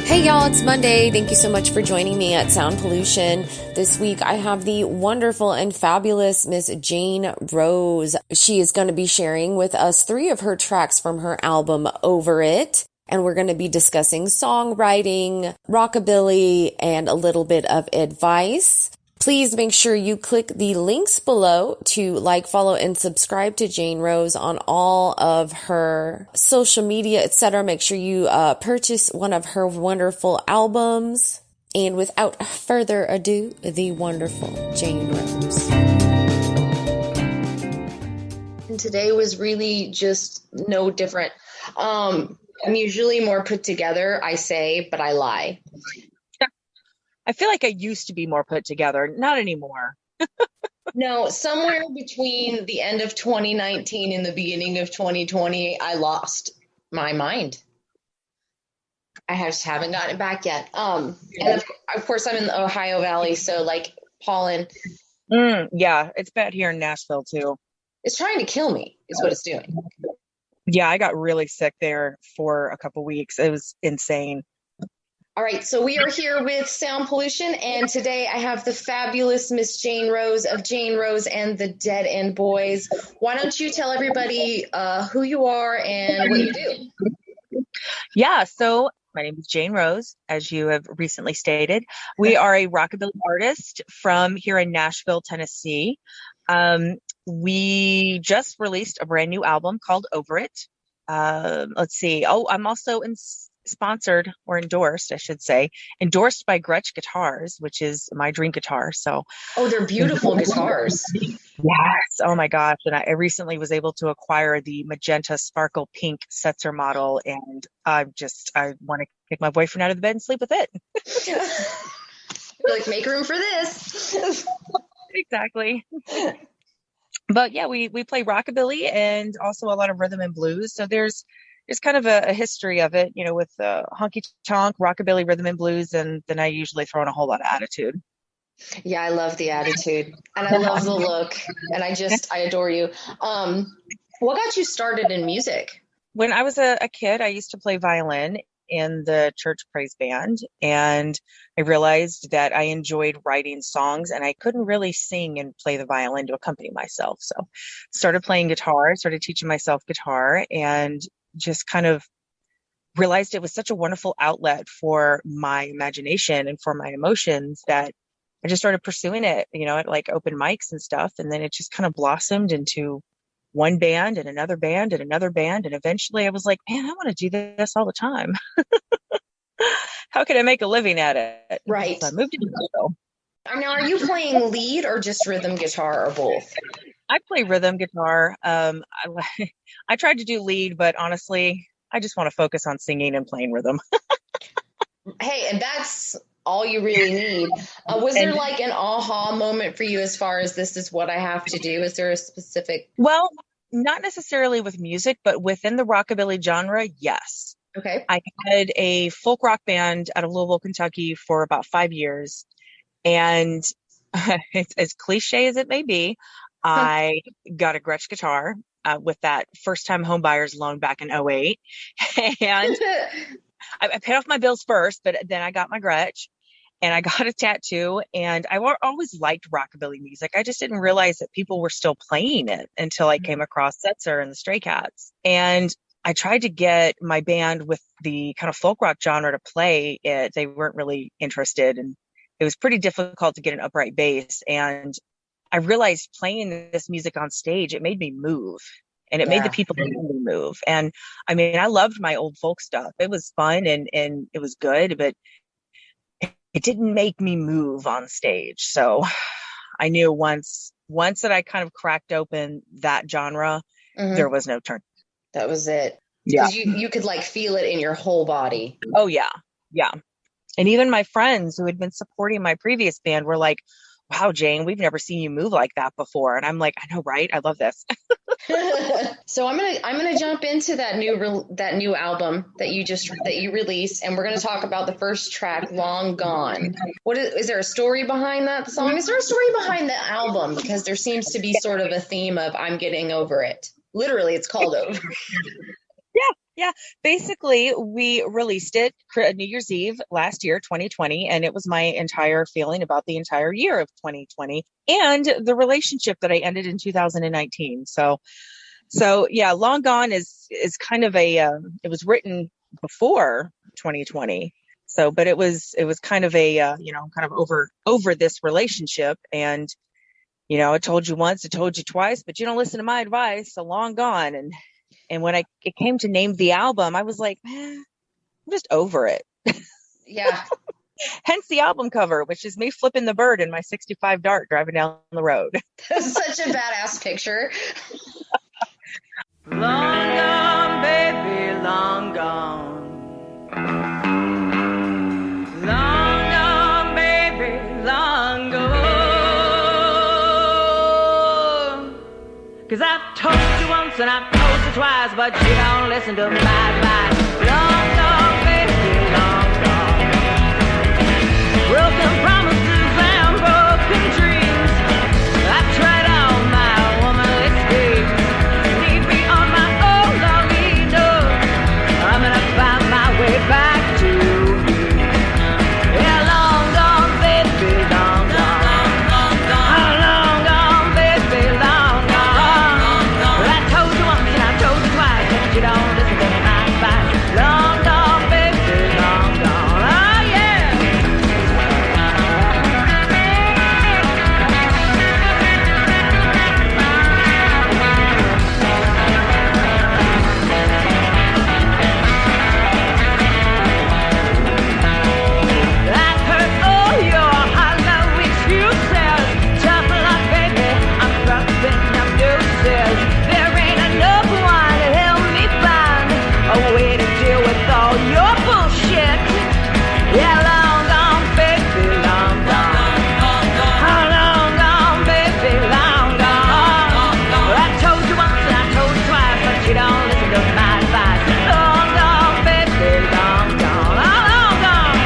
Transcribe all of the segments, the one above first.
Hey y'all, it's Monday. Thank you so much for joining me at Sound Pollution. This week I have the wonderful and fabulous Miss Jane Rose. She is going to be sharing with us 3 of her tracks from her album Over It. And we're going to be discussing songwriting, rockabilly, and a little bit of advice. Please make sure you click the links below to like, follow, and subscribe to Jane Rose on all of her social media, etc. Make sure you purchase one of her wonderful albums. And without further ado, the wonderful Jane Rose. And today was really just no different. I'm usually more put together, I say, but I lie. I feel like I used to be more put together. Not anymore. No, somewhere between the end of 2019 and the beginning of 2020, I lost my mind. I just haven't gotten it back yet. And of course, I'm in the Ohio Valley, so like pollen. Yeah, it's bad here in Nashville too. It's trying to kill me, is what it's doing. Yeah, I got really sick there for a couple weeks. It was insane. All right, so we are here with Sound Pollution, and today I have the fabulous Miss Jane Rose of Jane Rose and the Dead End Boys. Why don't you tell everybody who you are and what you do? Yeah, so my name is Jane Rose, as you have recently stated. We are a rockabilly artist from here in Nashville, Tennessee. We just released a brand new album called Over It. Let's see. Oh, I'm also sponsored or endorsed, I should say, endorsed by Gretsch Guitars, which is my dream guitar. So, they're beautiful guitars. Yes. Oh my gosh. And I recently was able to acquire the magenta sparkle pink Setzer model. And I want to kick my boyfriend out of the bed and sleep with it. Like, make room for this. Exactly. But yeah, we play rockabilly and also a lot of rhythm and blues. So there's kind of a history of it, with honky tonk, rockabilly, rhythm and blues, and then I usually throw in a whole lot of attitude. Yeah, I love the attitude, and I love the look, and I adore you. What got you started in music? When I was a kid, I used to play violin in the church praise band, and I realized that I enjoyed writing songs, and I couldn't really sing and play the violin to accompany myself. So started playing guitar, started teaching myself guitar, and just kind of realized it was such a wonderful outlet for my imagination and for my emotions that I just started pursuing it, at like open mics and stuff. And then it just kind of blossomed into one band and another band and another band. And eventually I was like, man, I want to do this all the time. How can I make a living at it? Right. So I moved to Nashville. Now, are you playing lead or just rhythm guitar or both? I play rhythm guitar. I tried to do lead, but honestly, I just want to focus on singing and playing rhythm. Hey, and that's all you really need. Was there like an aha moment for you as far as this is what I have to do? Is there a specific? Well, not necessarily with music, but within the rockabilly genre, yes. Okay. I had a folk rock band out of Louisville, Kentucky for about 5 years. And it's as cliche as it may be, I got a Gretsch guitar with that first-time home buyer's loan back in 2008. And I paid off my bills first, but then I got my Gretsch and I got a tattoo. And I always liked rockabilly music. I just didn't realize that people were still playing it until I came across Setzer and the Stray Cats. And I tried to get my band with the kind of folk rock genre to play it. They weren't really interested, and it was pretty difficult to get an upright bass. And I realized playing this music on stage, it made me move, and it made the people around me move. And I mean, I loved my old folk stuff. It was fun and it was good, but it didn't make me move on stage. So I knew once that I kind of cracked open that genre, there was no turn. That was it. Yeah. You could like feel it in your whole body. Oh yeah. Yeah. And even my friends who had been supporting my previous band were like, wow, Jane, we've never seen you move like that before. And I'm like, I know, right? I love this. So I'm gonna jump into that new album that you released, and we're gonna talk about the first track, Long Gone. Is there a story behind that song? Is there a story behind the album? Because there seems to be sort of a theme of I'm getting over it. Literally, it's called Over. Yeah, basically, we released it New Year's Eve last year, 2020, and it was my entire feeling about the entire year of 2020 and the relationship that I ended in 2019. So yeah, Long Gone is kind of it was written before 2020. So, but it was kind of kind of over this relationship, and I told you once, I told you twice, but you don't listen to my advice. So Long Gone, and when it came to name the album, I was like, man, I'm just over it. Yeah. Hence the album cover, which is me flipping the bird in my 65 Dart driving down the road. That's such a badass picture. Long gone, baby, long gone. Long gone, baby, long gone. 'Cause I've told you once and I've told you twice, but you don't listen to my advice. Long gone, baby, long gone. Broken promises and broken dreams. I've tried all my womanly schemes. Leave me on my own, Lolita. I'm gonna find my way back to you. Yeah, long gone, baby, long gone. Long gone, baby, long gone. Well, I told you once and I told you twice, but you don't listen to my advice. Long gone, baby, long gone. Oh, yeah. I've heard all your hollow excuses. Tough luck, baby, I'm dropping them deuces. There ain't enough one to help me find a way to deal with all your bullshit. Yeah, long gone, baby, long gone. Long gone, baby, long gone. Well, I told you once and I told you twice, but you don't listen to my advice. Long gone, baby, long gone. Long gone.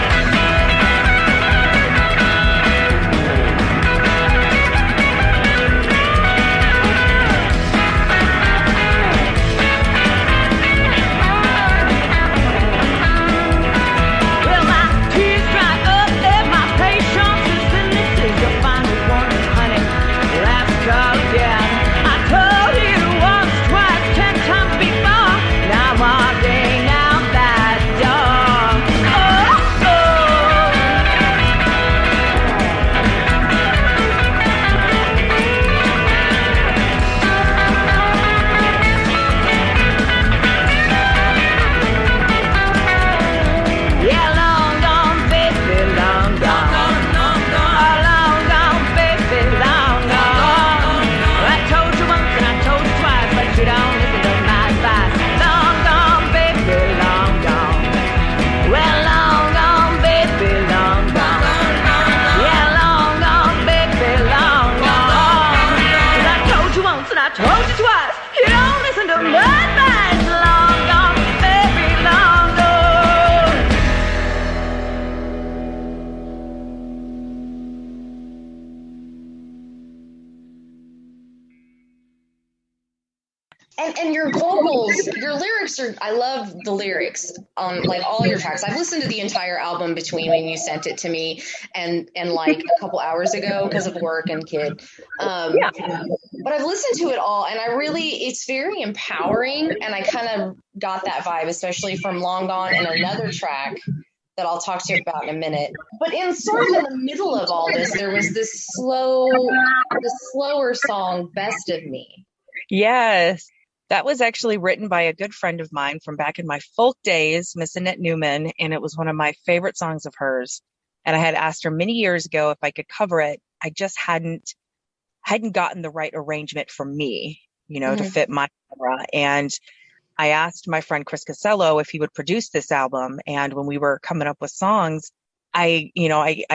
Well, my tears dry up and my patience is and this is your final warning, honey. Last call again. I told you once, twice, 10 times before. Now I'm walking out that door. Oh, oh. Yeah, long gone, baby, long gone. Long gone, baby, long gone. I told you once and I told you twice, but you don't listen to my advice. Long gone, baby, long gone. Well, long gone, baby, long gone. Yeah, long gone, baby, long gone. 'Cause I told you once and I told you twice, you don't listen to my advice. Long gone, baby, long gone. And your vocals, your lyrics are, I love the lyrics on like all your tracks. I've listened to the entire album between when you sent it to me and like a couple hours ago because of work and kid. Yeah. But I've listened to it all and it's very empowering. And I kind of got that vibe, especially from Long Gone and another track that I'll talk to you about in a minute. But in sort of in the middle of all this, there was the slower song, Best of Me. Yes. That was actually written by a good friend of mine from back in my folk days, Miss Annette Newman, and it was one of my favorite songs of hers. And I had asked her many years ago if I could cover it. I just hadn't gotten the right arrangement for me, to fit my genre. And I asked my friend Chris Casello if he would produce this album. And when we were coming up with songs, I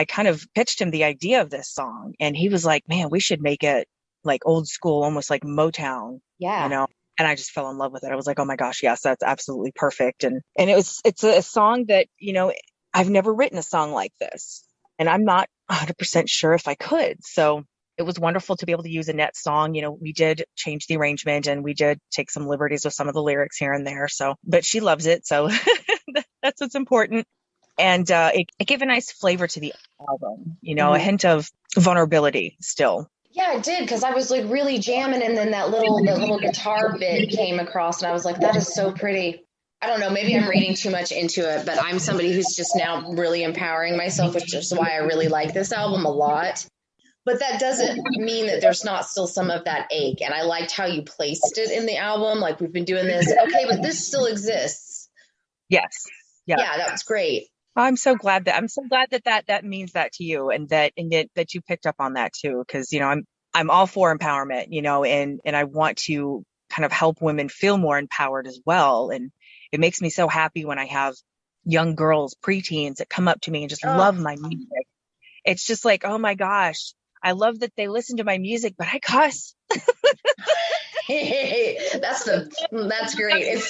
kind of pitched him the idea of this song, and he was like, "Man, we should make it like old school, almost like Motown." Yeah. And I just fell in love with it. I was like, oh my gosh, yes, that's absolutely perfect. And it's a song that, I've never written a song like this, and I'm not 100% sure if I could. So it was wonderful to be able to use Annette's song. You know, we did change the arrangement and we did take some liberties with some of the lyrics here and there. So, but she loves it. So that's what's important. And it gave a nice flavor to the album, you know, a hint of vulnerability still. Yeah, it did, because I was like really jamming, and then that little guitar bit came across, and I was like, that is so pretty. I don't know, maybe I'm reading too much into it, but I'm somebody who's just now really empowering myself, which is why I really like this album a lot. But that doesn't mean that there's not still some of that ache. And I liked how you placed it in the album. Like, we've been doing this. Okay, but this still exists. Yes. Yeah, that was great. I'm so glad that means that to you, and that you picked up on that too. Cause, you know, I'm all for empowerment, you know, and I want to kind of help women feel more empowered as well. And it makes me so happy when I have young girls, preteens, that come up to me and just love my music. It's just like, oh my gosh, I love that they listen to my music, but I cuss. That's great.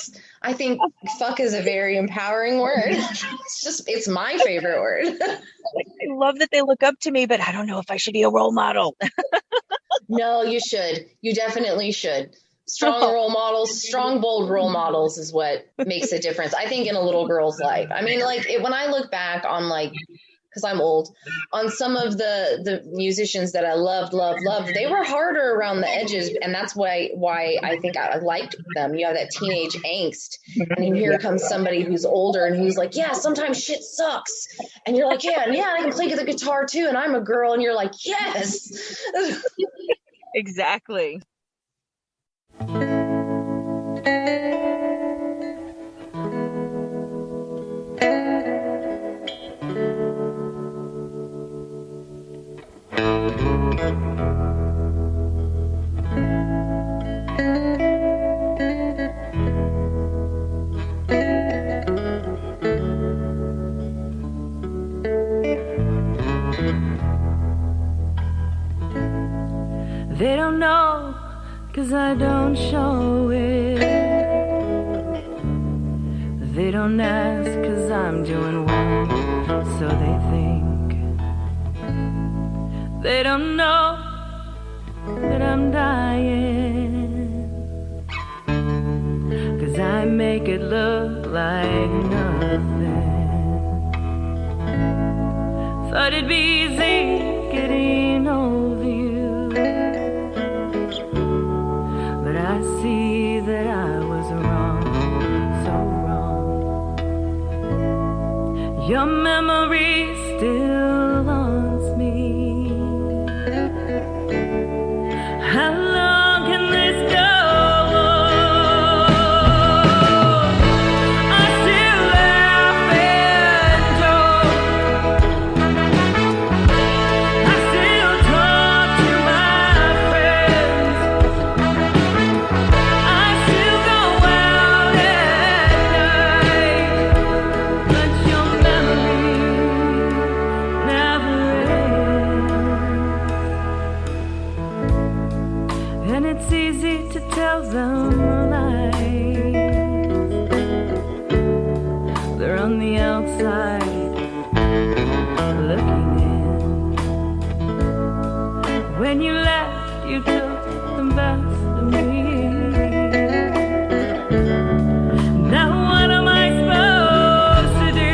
I think fuck is a very empowering word. It's my favorite word. I love that they look up to me, but I don't know if I should be a role model. No, you should. You definitely should. Strong role models, strong, bold role models is what makes a difference, I think, in a little girl's life. I mean, like, when I look back on, like, because I'm old, on some of the musicians that I loved, they were harder around the edges, and that's why I think I liked them. You have that teenage angst, and here comes somebody who's older and who's like, yeah, sometimes shit sucks, and you're like, yeah, I can play the guitar too, and I'm a girl, and you're like, yes. Exactly. They don't know, 'cause I don't show it. They don't ask, 'cause I'm doing well, so they think. They don't know that I'm dying, 'cause I make it look like nothing. Thought it'd be easy getting over you, but I see that I was wrong, so wrong. Your memory still haunts me. How long can this go? I still laugh and joke. I still talk to my friends. I still go out at night, but your memory never ends. And it's easy to tell them lies. They're on the outside looking in. When you left, you took the best of me. Now what am I supposed to do?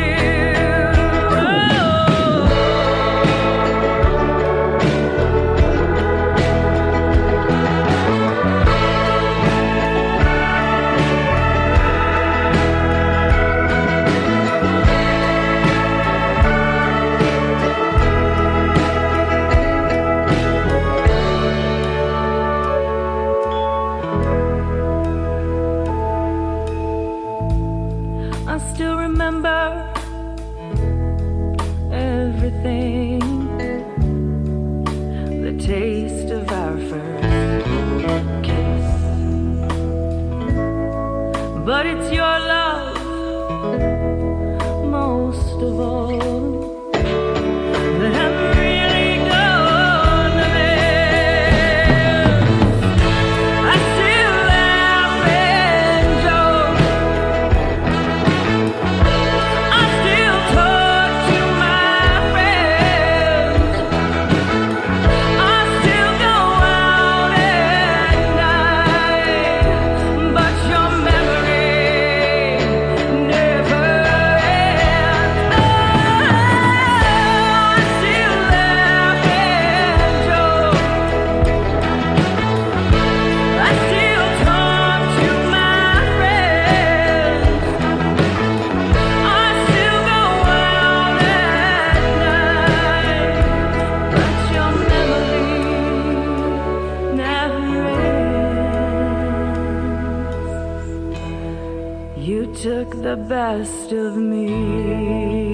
the best of me.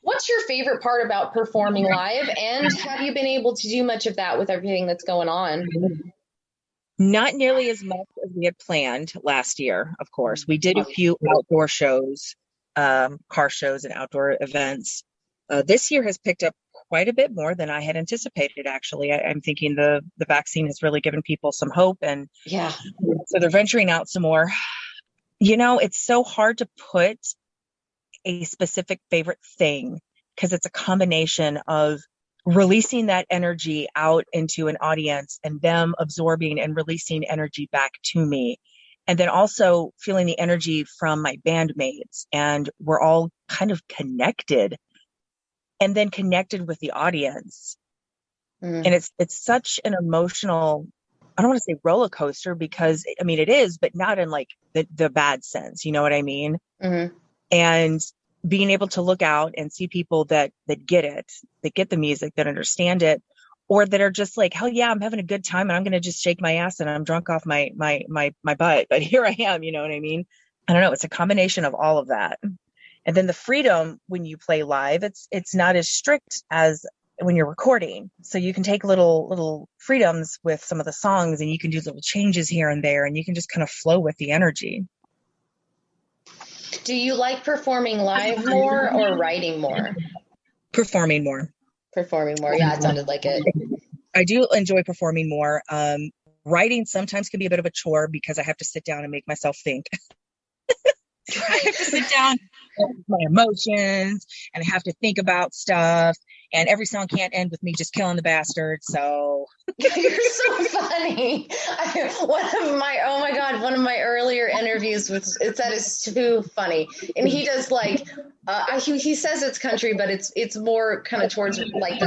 What's your favorite part about performing live? And have you been able to do much of that with everything that's going on? Not nearly as much as we had planned last year, of course. We did a few outdoor shows, car shows and outdoor events. This year has picked up quite a bit more than I had anticipated, actually. I'm thinking the vaccine has really given people some hope, and Yeah. so they're venturing out some more. You know, it's so hard to put a specific favorite thing because it's a combination of releasing that energy out into an audience and them absorbing and releasing energy back to me. And then also feeling the energy from my bandmates, and we're all kind of connected and then connected with the audience. And it's such an emotional, I don't want to say roller coaster, because I mean, it is, but not in like the bad sense. You know what I mean? Mm-hmm. And being able to look out and see people that get it, that get the music, that understand it, or that are just like, hell yeah, I'm having a good time and I'm going to just shake my ass and I'm drunk off my butt, but here I am, you know what I mean? I don't know. It's a combination of all of that. And then the freedom when you play live, it's not as strict as when you're recording. So you can take little freedoms with some of the songs, and you can do little changes here and there, and you can just kind of flow with the energy. Do you like performing live more or writing more? Performing more. Performing more. Yeah, it sounded like it. I do enjoy performing more. Writing sometimes can be a bit of a chore because I have to sit down and make myself think. I have to sit down with my emotions, and I have to think about stuff. And every song can't end with me just killing the bastard. So You're so funny. One of my earlier interviews that is too funny. And he does like, he says it's country, but it's more kind of towards like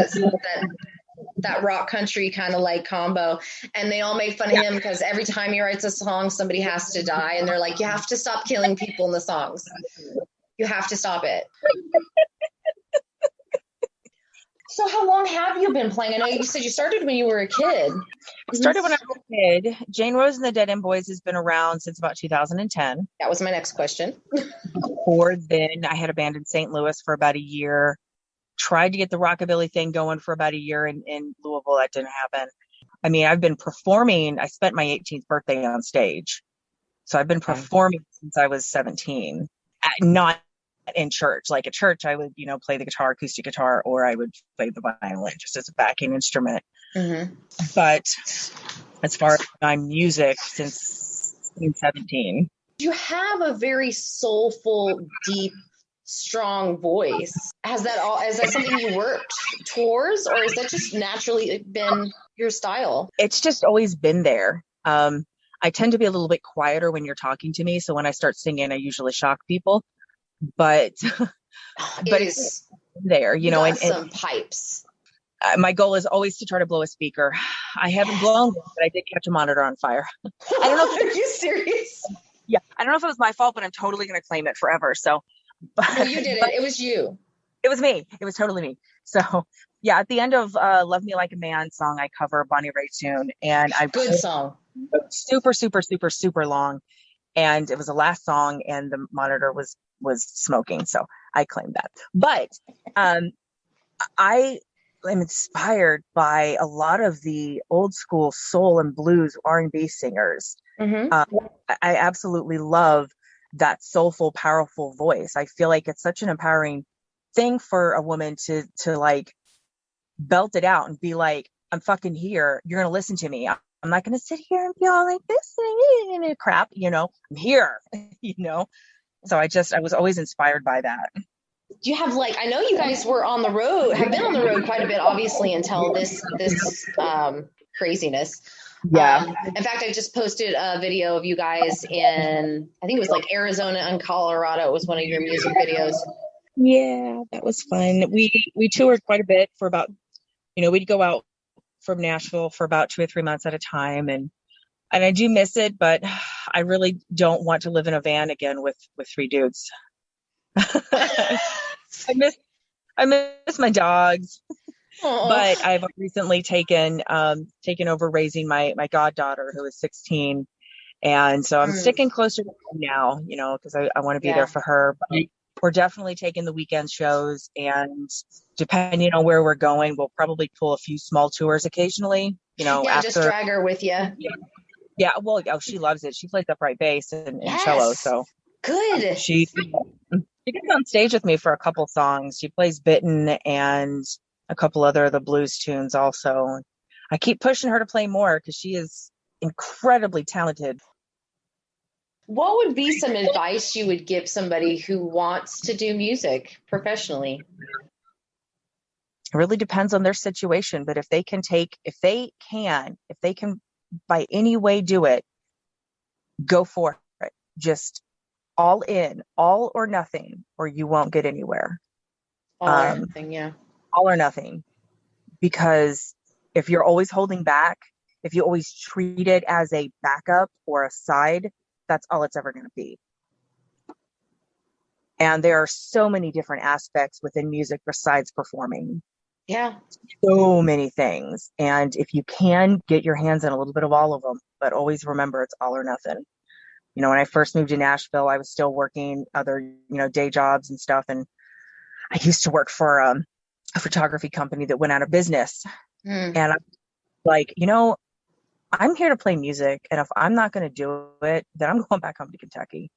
that rock country kind of like combo. And they all make fun of him because every time he writes a song, somebody has to die. And they're like, you have to stop killing people in the songs. You have to stop it. So how long have you been playing? I know you said you started when you were a kid. I started when I was a kid. Jane Rose and the Dead End Boys has been around since about 2010. That was my next question. Before then, I had a band in St. Louis for about a year. Tried to get the rockabilly thing going for about a year in Louisville. That didn't happen. I mean, I've been performing. I spent my 18th birthday on stage. So I've been performing since I was 17. Not in church. Like at church, I would, play the guitar, acoustic guitar, or I would play the violin just as a backing instrument. Mm-hmm. But as far as my music, since 17. You have a very soulful, deep, strong voice. Is that something you worked towards, or has that just naturally been your style? It's just always been there. I tend to be a little bit quieter when you're talking to me. So when I start singing, I usually shock people. But it's there, and some pipes. My goal is always to try to blow a speaker. I haven't blown one, but I did catch a monitor on fire. I don't know. Are you serious? Yeah, I don't know if it was my fault, but I'm totally going to claim it forever. So, no, you did it. It was you. It was me. It was totally me. So, yeah, at the end of "Love Me Like a Man" song, I cover a Bonnie Raitt tune, and good song. Super, super, super, super long, and it was the last song, and the monitor was smoking, so I claimed that. But I am inspired by a lot of the old school soul and blues R&B singers. Mm-hmm. I absolutely love that soulful, powerful voice. I feel like it's such an empowering thing for a woman to like belt it out and be like, I'm fucking here. You're going to listen to me. I'm not going to sit here and be all like this and crap, I'm here, So I was always inspired by that. Do you have I know you guys were have been on the road quite a bit, obviously, until this craziness. Yeah. In fact, I just posted a video of you guys in, I think it was Arizona and Colorado. It was one of your music videos. Yeah, that was fun. We toured quite a bit for about, we'd go out from Nashville for about 2 or 3 months at a time. And I do miss it, but I really don't want to live in a van again with 3 dudes. I miss my dogs. But I've recently taken over raising my goddaughter, who is 16. And so I'm sticking closer to her now, because I want to be there for her. But we're definitely taking the weekend shows, and depending on where we're going, we'll probably pull a few small tours occasionally, after. Just drag her with you. Yeah. Well, she loves it. She plays upright bass and cello. So good. She gets on stage with me for a couple songs. She plays Bitten and a couple other of the blues tunes also. I keep pushing her to play more because she is incredibly talented. What would be some advice you would give somebody who wants to do music professionally? It really depends on their situation, but if they can by any way do it, go for it. Just all in, all or nothing, or you won't get anywhere. All or nothing, yeah. All or nothing. Because if you're always holding back, if you always treat it as a backup or a side, that's all it's ever going to be. And there are so many different aspects within music besides performing. Yeah. So many things. And if you can, get your hands in a little bit of all of them, but always remember it's all or nothing. When I first moved to Nashville, I was still working other, day jobs and stuff. And I used to work for a photography company that went out of business. And I'm like, I'm here to play music. And if I'm not going to do it, then I'm going back home to Kentucky.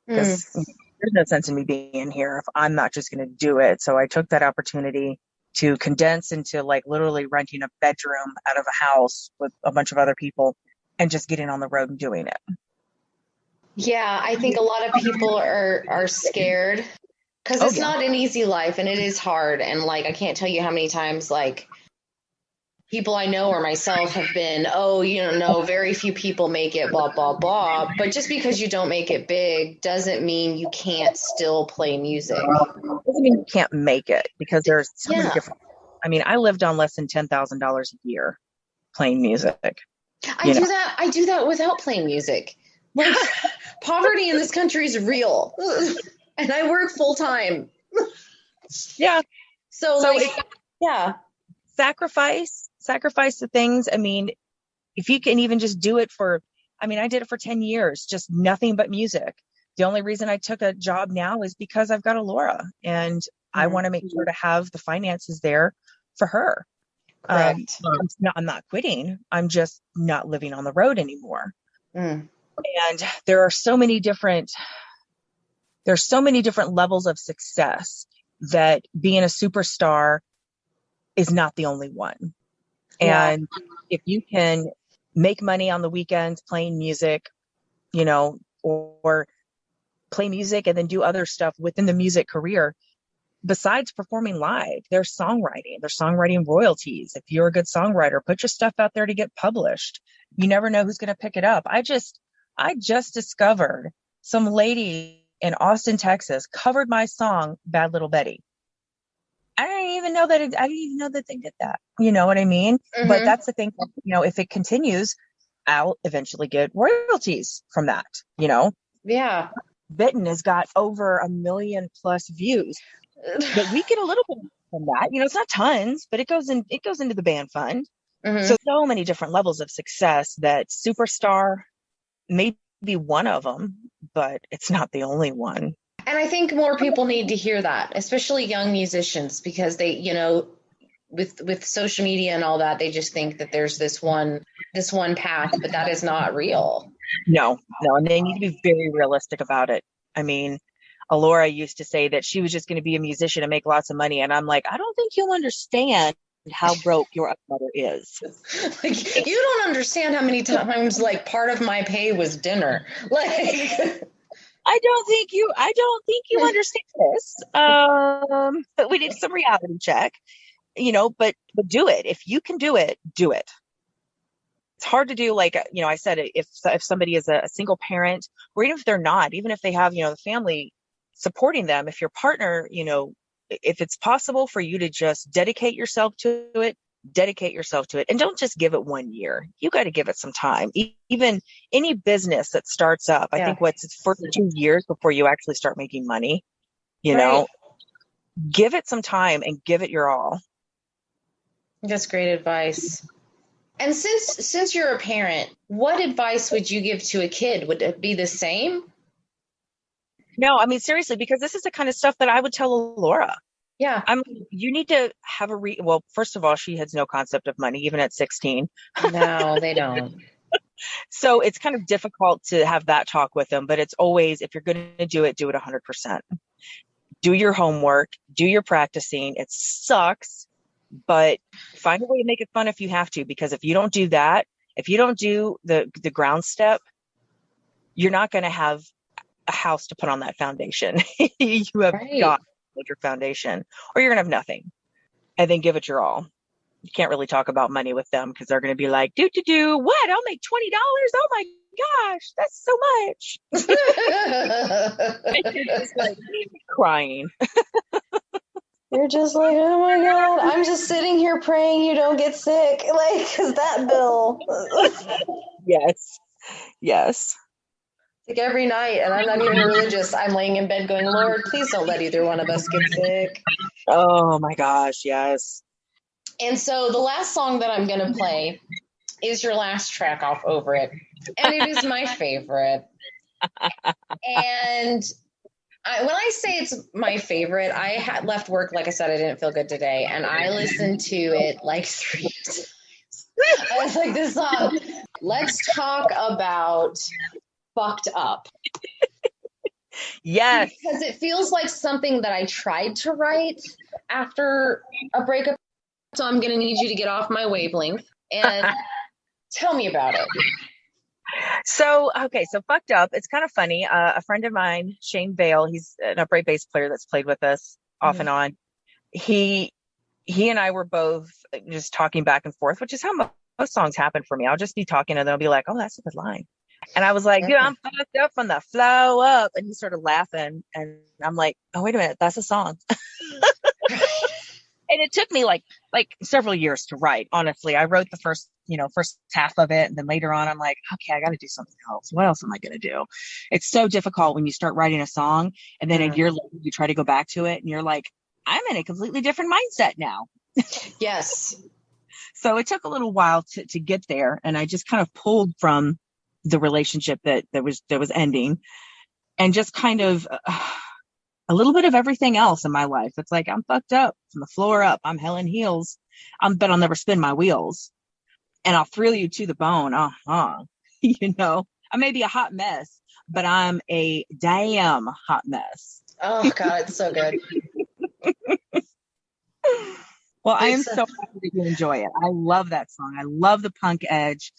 Because there's no sense in me being here if I'm not just going to do it. So I took that opportunity to condense into literally renting a bedroom out of a house with a bunch of other people and just getting on the road and doing it. Yeah, I think a lot of people are scared because it's not an easy life and it is hard. And I can't tell you how many times people I know or myself have been, no, very few people make it, blah, blah, blah. But just because you don't make it big doesn't mean you can't still play music. Doesn't mean you can't make it because there's so many different. I lived on less than $10,000 a year playing music. I do that without playing music. Poverty in this country is real, and I work full time. Yeah. So sacrifice the things. If you can even just do it for, I did it for 10 years, just nothing but music. The only reason I took a job now is because I've got a Laura and I want to make sure to have the finances there for her. Correct. I'm not quitting. I'm just not living on the road anymore. And there are so many different levels of success that being a superstar is not the only one. Yeah. And if you can make money on the weekends playing music, or play music and then do other stuff within the music career, besides performing live, there's songwriting royalties. If you're a good songwriter, put your stuff out there to get published. You never know who's going to pick it up. I just discovered some lady in Austin, Texas, covered my song, Bad Little Betty. I didn't even know that they did that. You know what I mean? But that's the thing, if it continues, I'll eventually get royalties from that, Yeah. Bitten has got over 1 million plus views. But we get a little bit from that. It's not tons, but it goes into the band fund. So many different levels of success that superstar may be one of them, but it's not the only one. And I think more people need to hear that, especially young musicians, because they, with social media and all that, they just think that there's this one path, but that is not real. No. And they need to be very realistic about it. Alora used to say that she was just going to be a musician and make lots of money. And I'm like, I don't think you'll understand how broke your mother is. You don't understand how many times part of my pay was dinner. I don't think you understand this. But we did some reality check, but do it. If you can do it, do it. It's hard to do. I said, if somebody is a single parent, or even if they're not, even if they have, the family supporting them, if your partner, if it's possible for you to just dedicate yourself to it, and don't just give it 1 year. You got to give it some time. Even any business that starts up, I think it's for 2 years before you actually start making money, give it some time and give it your all. That's great advice. And since you're a parent, what advice would you give to a kid? Would it be the same? No, I mean, seriously, because this is the kind of stuff that I would tell Laura. Yeah. You need to have well, first of all, she has no concept of money, even at 16. No, they don't. So it's kind of difficult to have that talk with them, but it's always, if you're going to do it 100%. Do your homework, do your practicing. It sucks, but find a way to make it fun if you have to, because if you don't do that, if you don't do the ground step, you're not going to have a house to put on that foundation. You have got to build your foundation, or you're going to have nothing, and then give it your all. You can't really talk about money with them because they're going to be like, what? I'll make $20. Oh my gosh, that's so much. You're just like crying. You're just like, oh my God, I'm just sitting here praying you don't get sick. Like, cause that bill. Yes. Like every night, and I'm not even religious. I'm laying in bed going, Lord, please don't let either one of us get sick. Oh my gosh, yes. And so the last song that I'm going to play is your last track off Over It. And it is my favorite. And when I say it's my favorite, I had left work, like I said, I didn't feel good today. And I listened to it like 3 times. I was like, this song, let's talk about fucked up. Yes. Because it feels like something that I tried to write after a breakup. So I'm going to need you to get off my wavelength and tell me about it. So Fucked Up. It's kind of funny. A friend of mine, Shane Vale, he's an upright bass player that's played with us off and on. He and I were both just talking back and forth, which is how most songs happen for me. I'll just be talking and they'll be like, oh, that's a good line. And I was like, dude, I'm fucked up from the flow up. And he started laughing. And I'm like, oh, wait a minute. That's a song. And it took me like several years to write. Honestly, I wrote the first half of it. And then later on, I'm like, okay, I got to do something else. What else am I going to do? It's so difficult when you start writing a song and then a year later you try to go back to it and you're like, I'm in a completely different mindset now. Yes. So it took a little while to get there. And I just kind of pulled from the relationship that was ending and just kind of a little bit of everything else in my life. It's like, I'm fucked up from the floor up. I'm hell in heels. But I'll never spin my wheels. And I'll thrill you to the bone. I may be a hot mess, but I'm a damn hot mess. Oh God, it's so good. Well, I am so happy that you enjoy it. I love that song. I love the punk edge.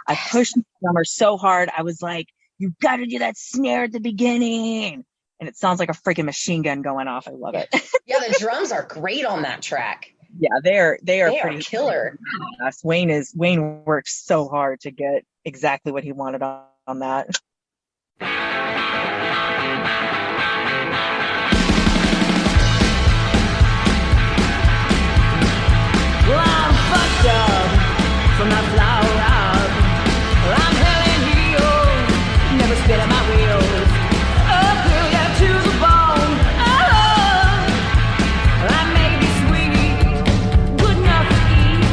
I pushed the drummer so hard. I was like, you got to do that snare at the beginning. And it sounds like a freaking machine gun going off. I love it. Yeah, the drums are great on that track. Yeah, they are pretty killer. Yes, Wayne worked so hard to get exactly what he wanted on that. Well, I'm fucked up from that flower up. Well, I'm hell in heels, never spit at my wheels. Oh, thrill ya to the bone. Oh, I may be sweet, good enough to eat,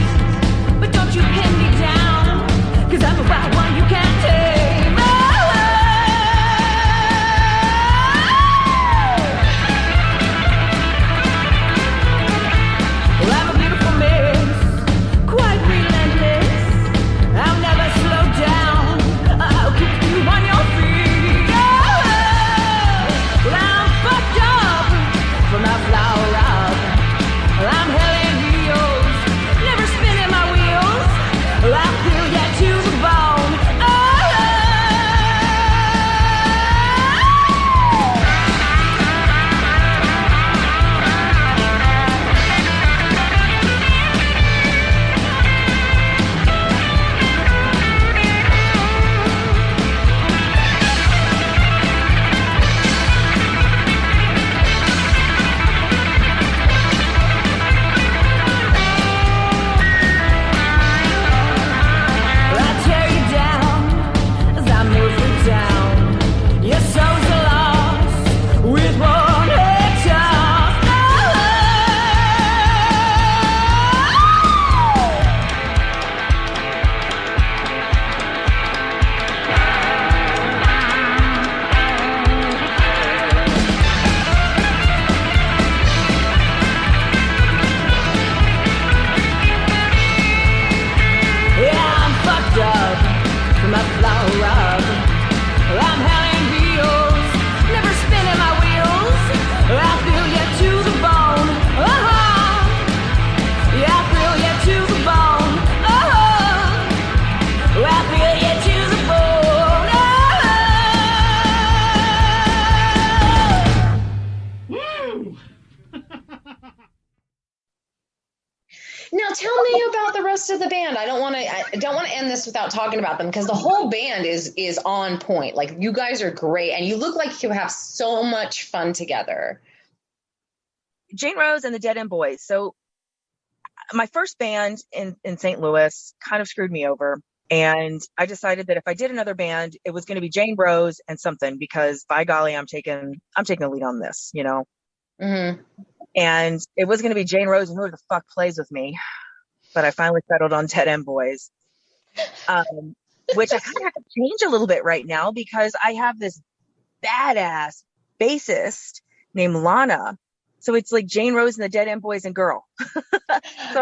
but don't you pin me down, 'cause I'm a wild one you can't tame. Oh, tell me about the rest of the band. I don't want to end this without talking about them, because the whole band is on point. Like, you guys are great, and you look like you have so much fun together. Jane Rose and the Dead End Boys. So my first band in St. Louis kind of screwed me over. And I decided that if I did another band, it was going to be Jane Rose and something, because by golly, I'm taking the lead on this, you know? Mm-hmm. And it was going to be Jane Rose and who the fuck plays with me. But I finally settled on Dead End Boys, which I kind of have to change a little bit right now, because I have this badass bassist named Lana. So it's like Jane Rose and the Dead End Boys and girl. So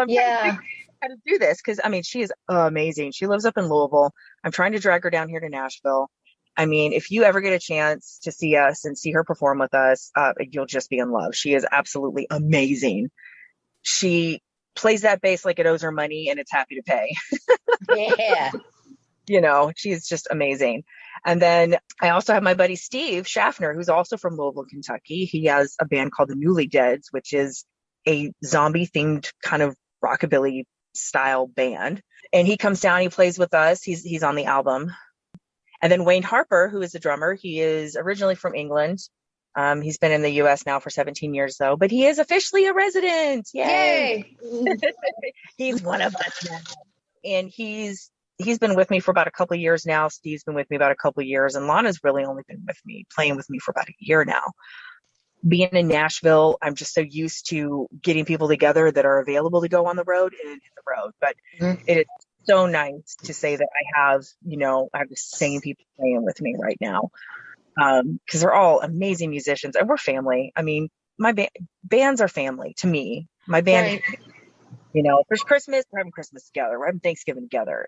I'm trying to figure out how to do this, because I mean, she is amazing. She lives up in Louisville. I'm trying to drag her down here to Nashville. I mean, if you ever get a chance to see us and see her perform with us, you'll just be in love. She is absolutely amazing. She plays that bass like it owes her money and it's happy to pay. Yeah. You know, she's just amazing. And then I also have my buddy Steve Schaffner, who's also from Louisville, Kentucky. He has a band called the Newly Deads, which is a zombie themed kind of rockabilly style band. And he comes down, he plays with us. He's on the album. And then Wayne Harper, who is the drummer, he is originally from England. He's been in the US now for 17 years though, but he is officially a resident. Yay! He's one of us now. And he's been with me for about a couple of years now. Steve's been with me about a couple of years, and Lana's really only been playing with me for about a year now. Being in Nashville, I'm just so used to getting people together that are available to go on the road and hit the road. But it is so nice to say that I have the same people playing with me right now. Because they're all amazing musicians, and we're family. I mean, my bands are family to me. My band, right. If there's Christmas, we're having Christmas together. We're having Thanksgiving together.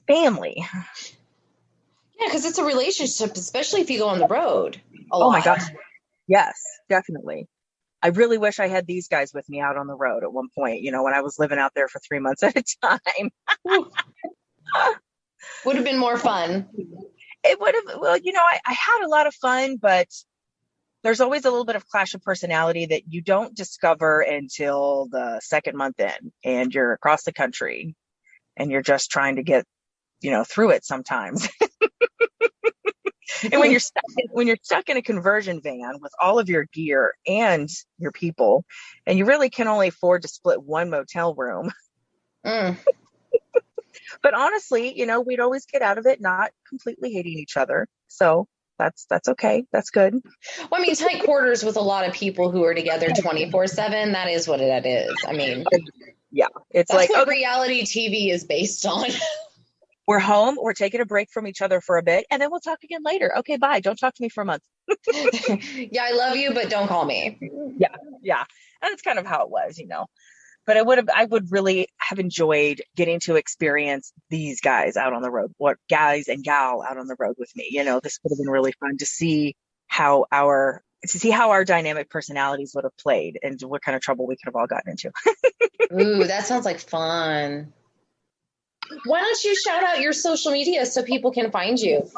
Family. Yeah, because it's a relationship, especially if you go on the road. Oh my gosh, yes, definitely. I really wish I had these guys with me out on the road at one point. When I was living out there for 3 months at a time. Would have been more fun. It would have, I had a lot of fun, but there's always a little bit of clash of personality that you don't discover until the second month in, and you're across the country and you're just trying to get, through it sometimes. And when you're stuck in a conversion van with all of your gear and your people, and you really can only afford to split one motel room. But honestly, we'd always get out of it not completely hating each other. So that's okay. That's good. Well, I mean, tight quarters with a lot of people who are together 24/7. That is what that is. I mean, yeah, it's that's like what reality TV is based on. We're home. We're taking a break from each other for a bit, and then we'll talk again later. Okay, bye. Don't talk to me for a month. Yeah, I love you, but don't call me. Yeah. And that's kind of how it was, But I would really have enjoyed getting to experience these guys out on the road, what guys and gal out on the road with me. This would have been really fun to see how our dynamic personalities would have played and what kind of trouble we could have all gotten into. Ooh, that sounds like fun. Why don't you shout out your social media so people can find you?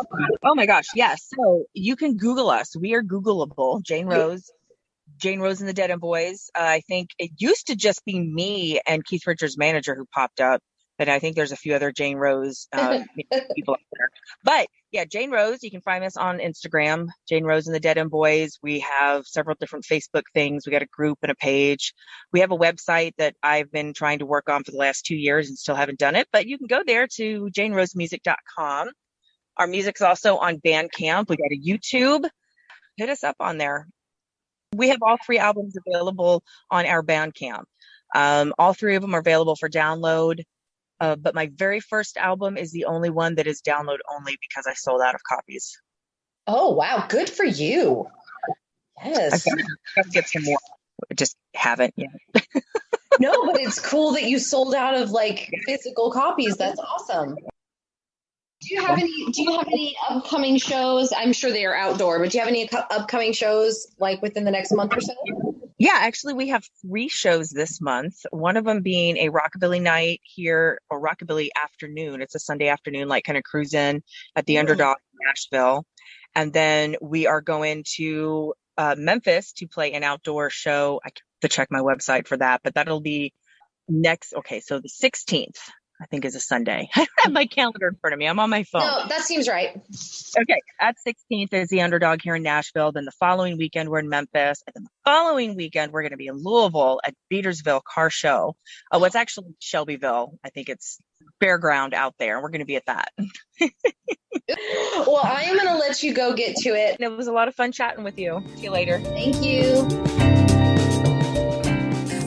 Oh my gosh, yes. So you can Google us. We are Googleable. Jane Rose and the Dead End Boys. I think it used to just be me and Keith Richards' manager who popped up, but I think there's a few other Jane Rose people out there. But yeah, Jane Rose, you can find us on Instagram, Jane Rose and the Dead End Boys. We have several different Facebook things. We got a group and a page. We have a website that I've been trying to work on for the last 2 years and still haven't done it, but you can go there to janerosemusic.com. Our music's also on Bandcamp. We got a YouTube. Hit us up on there. We have all 3 albums available on our Bandcamp. All 3 of them are available for download. But my very first album is the only one that is download only because I sold out of copies. Oh, wow. Good for you. Yes. I've got to get some more. I just haven't yet. No, but it's cool that you sold out of physical copies. That's awesome. Do you have any upcoming shows? I'm sure they are outdoor, but do you have any upcoming shows within the next month or so? Yeah, actually we have 3 shows this month. One of them being a rockabilly night here, or rockabilly afternoon. It's a Sunday afternoon, kind of cruise in at the Underdog in Nashville. And then we are going to Memphis to play an outdoor show. I have to check my website for that, but that'll be so the 16th, I think, is a Sunday. I don't have my calendar in front of me. I'm on my phone. No, that seems right. Okay, at 16th is the Underdog here in Nashville. Then the following weekend, we're in Memphis. And then the following weekend, we're going to be in Louisville at Beatersville Car Show. It's actually Shelbyville. I think it's fairground out there. We're going to be at that. Well, I am going to let you go get to it. It was a lot of fun chatting with you. See you later. Thank you.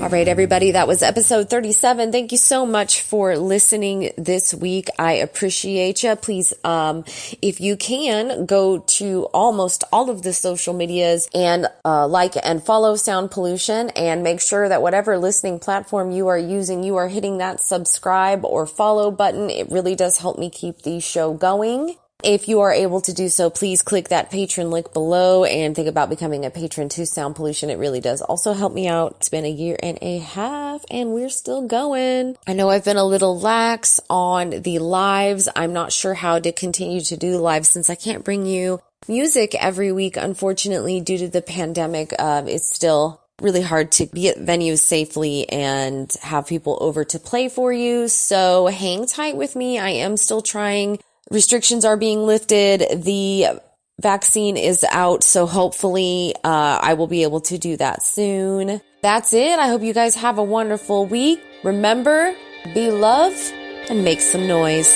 All right, everybody, that was episode 37. Thank you so much for listening this week. I appreciate you. Please, if you can, go to almost all of the social medias and like and follow Sound Pollution, and make sure that whatever listening platform you are using, you are hitting that subscribe or follow button. It really does help me keep the show going. If you are able to do so, please click that patron link below and think about becoming a patron to Sound Pollution. It really does also help me out. It's been a year and a half and we're still going. I know I've been a little lax on the lives. I'm not sure how to continue to do the lives since I can't bring you music every week. Unfortunately, due to the pandemic, it's still really hard to be at venues safely and have people over to play for you. So hang tight with me. I am still trying. Restrictions are being lifted. The vaccine is out, so hopefully I will be able to do that soon. That's it. I hope you guys have a wonderful week. Remember, be love and make some noise.